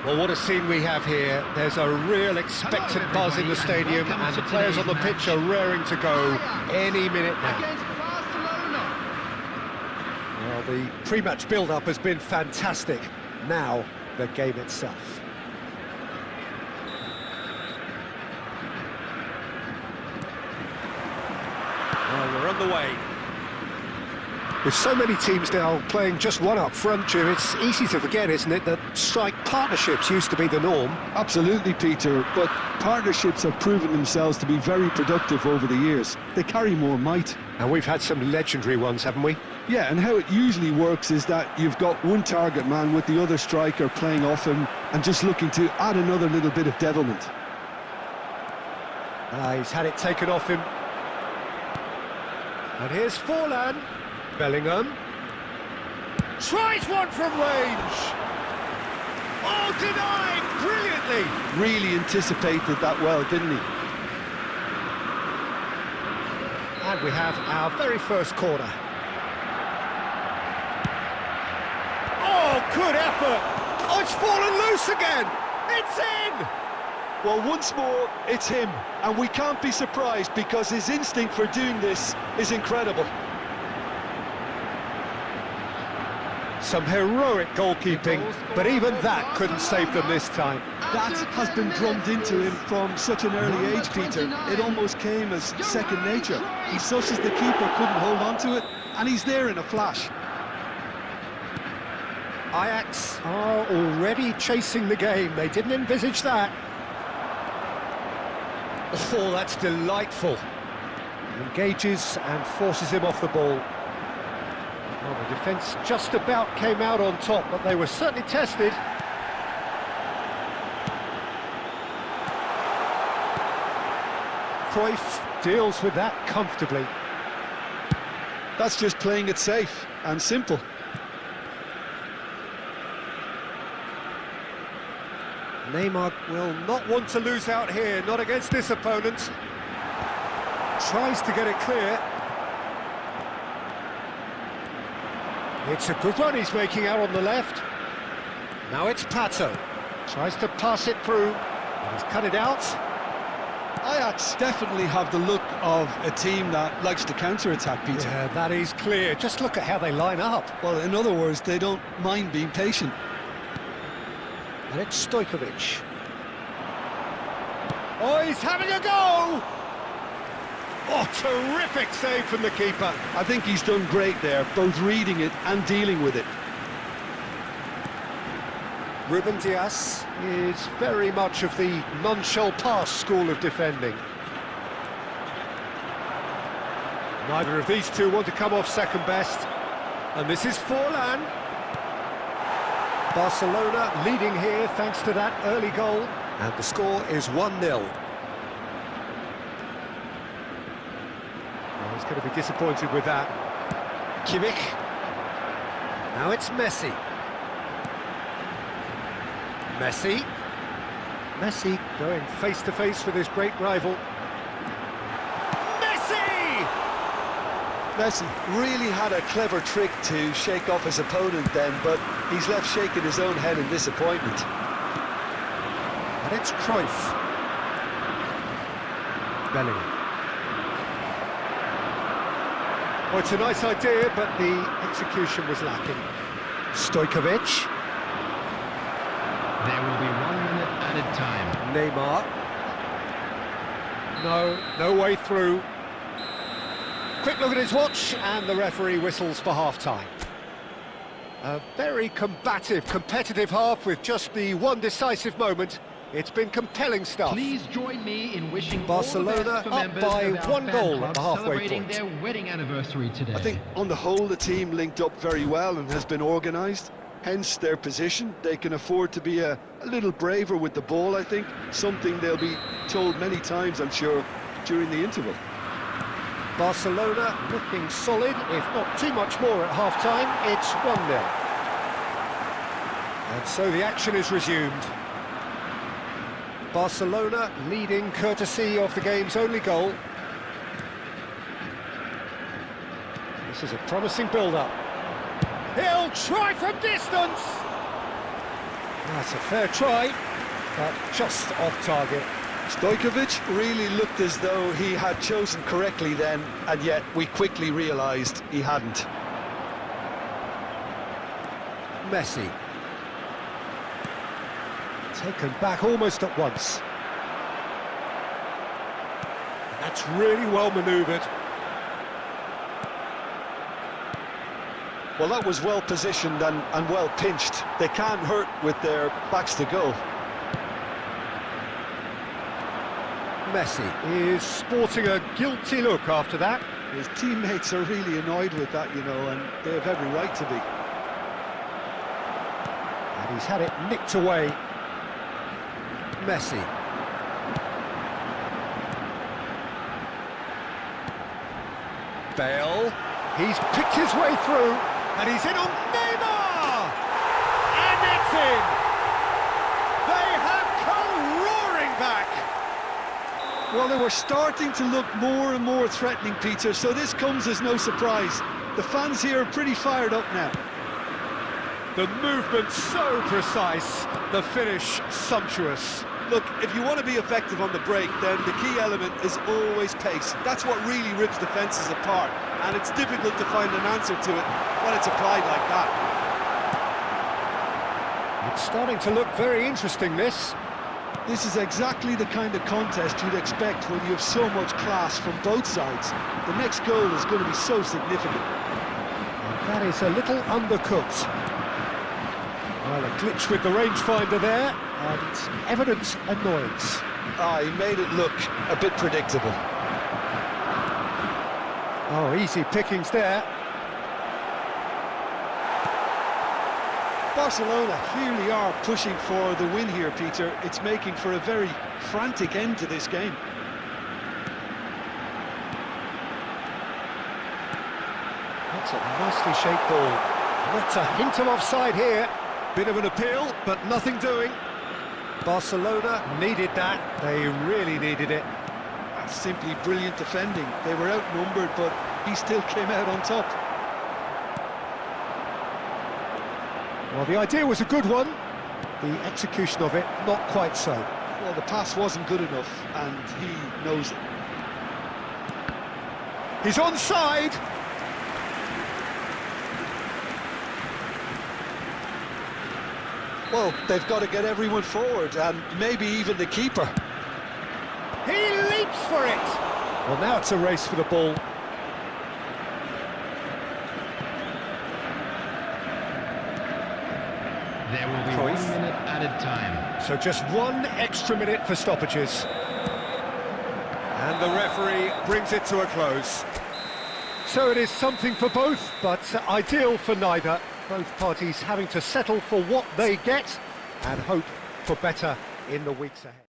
Well, what a scene we have here. There's a real expectant buzz in the stadium, and the players on the pitch are raring to go any minute now. Well, the pre-match build-up has been fantastic. Now, the game itself. Well, we're on the way. With so many teams now playing just one up front, Jim, it's easy to forget, isn't it, that strike partnerships used to be the norm? Absolutely, Peter, but partnerships have proven themselves to be very productive over the years. They carry more might. And we've had some legendary ones, haven't we? Yeah, and how it usually works is that you've got one target man with the other striker playing off him and just looking to add another little bit of devilment. He's had it taken off him. And here's Forlan. Bellingham tries one from range. Oh, denied brilliantly. Really anticipated that well, didn't he? And we have our very first corner. Oh, good effort. Oh, it's fallen loose again. It's in. Well, once more, it's him, and we can't be surprised because his instinct for doing this is incredible. Some heroic goalkeeping, but even that couldn't save them this time. That has been drummed into him from such an early age, Peter. It almost came as second nature. He such as the keeper couldn't hold on to it, and he's there in a flash. Ajax are already chasing the game. They didn't envisage that. Oh, that's delightful. Engages and forces him off the ball. Well, the defence just about came out on top, but they were certainly tested. Cruyff deals with that comfortably. That's just playing it safe and simple. Neymar will not want to lose out here, not against this opponent. Tries to get it clear. It's a good run he's making out on the left. Now it's Pato. Tries to pass it through. He's cut it out. Ajax definitely have the look of a team that likes to counter-attack, Peter. Yeah, that is clear. Just look at how they line up. Well, in other words, they don't mind being patient. And it's Stojkovic. Oh, he's having a go! Oh, terrific save from the keeper. I think he's done great there, both reading it and dealing with it. Ruben Dias is very much of the non-shell pass school of defending. Neither of these two want to come off second best. And this is Forlan. Barcelona leading here thanks to that early goal. And the score is 1-0. He's going to be disappointed with that. Kimmich. Now it's Messi. Messi going face-to-face with his great rival. Messi really had a clever trick to shake off his opponent then, but he's left shaking his own head in disappointment. And it's Cruyff. Bellingham. Well, it's a nice idea, but the execution was lacking. Stojkovic. There will be 1 minute added time. Neymar. No way through. Quick look at his watch, and the referee whistles for half-time. A very combative, competitive half with just the one decisive moment. It's been compelling stuff. Please join me in wishing Barcelona all the best for up members by of our 1 fan goal club at the halfway celebrating point. their wedding anniversary today. I think on the whole the team linked up very well and has been organised, hence their position. They can afford to be a little braver with the ball, I think, something they'll be told many times, I'm sure, during the interval. Barcelona looking solid, if not too much more at half-time. It's 1-0. And so the action is resumed. Barcelona leading courtesy of the game's only goal. This is a promising build-up. He'll try from distance! That's a fair try, but just off target. Stojkovic really looked as though he had chosen correctly then, and yet we quickly realised he hadn't. Messi. Taken back almost at once. That's really well manoeuvred. Well, that was well positioned and well pinched. They can't hurt with their backs to goal. Messi is sporting a guilty look after that. His teammates are really annoyed with that, you know, and they have every right to be. And he's had it nicked away. Messi. Bale. He's picked his way through, and he's in on Neymar! And it's in! They have come roaring back! Well, they were starting to look more and more threatening, Peter, so this comes as no surprise. The fans here are pretty fired up now. The movement so precise, the finish sumptuous. Look, if you want to be effective on the break, then the key element is always pace. That's what really rips defences apart, and it's difficult to find an answer to it when it's applied like that. It's starting to look very interesting, this. This is exactly the kind of contest you'd expect when you have so much class from both sides. The next goal is going to be so significant. And that is a little undercooked. Well, a glitch with the rangefinder there, and evident annoyance. He made it look a bit predictable. Oh, easy pickings there. Barcelona clearly are pushing for the win here, Peter. It's making for a very frantic end to this game. That's a nicely shaped ball. Not a hint of offside here. Bit of an appeal, but nothing doing. Barcelona needed that. They really needed it. That's simply brilliant defending. They were outnumbered, but he still came out on top. Well, the idea was a good one. The execution of it, not quite so. Well, the pass wasn't good enough, and he knows it. He's onside. Well, they've got to get everyone forward, and maybe even the keeper. He leaps for it. Well, now it's a race for the ball. There will be 1 minute added time. So just 1 extra minute for stoppages. And the referee brings it to a close. So it is something for both, but ideal for neither. Both parties having to settle for what they get and hope for better in the weeks ahead.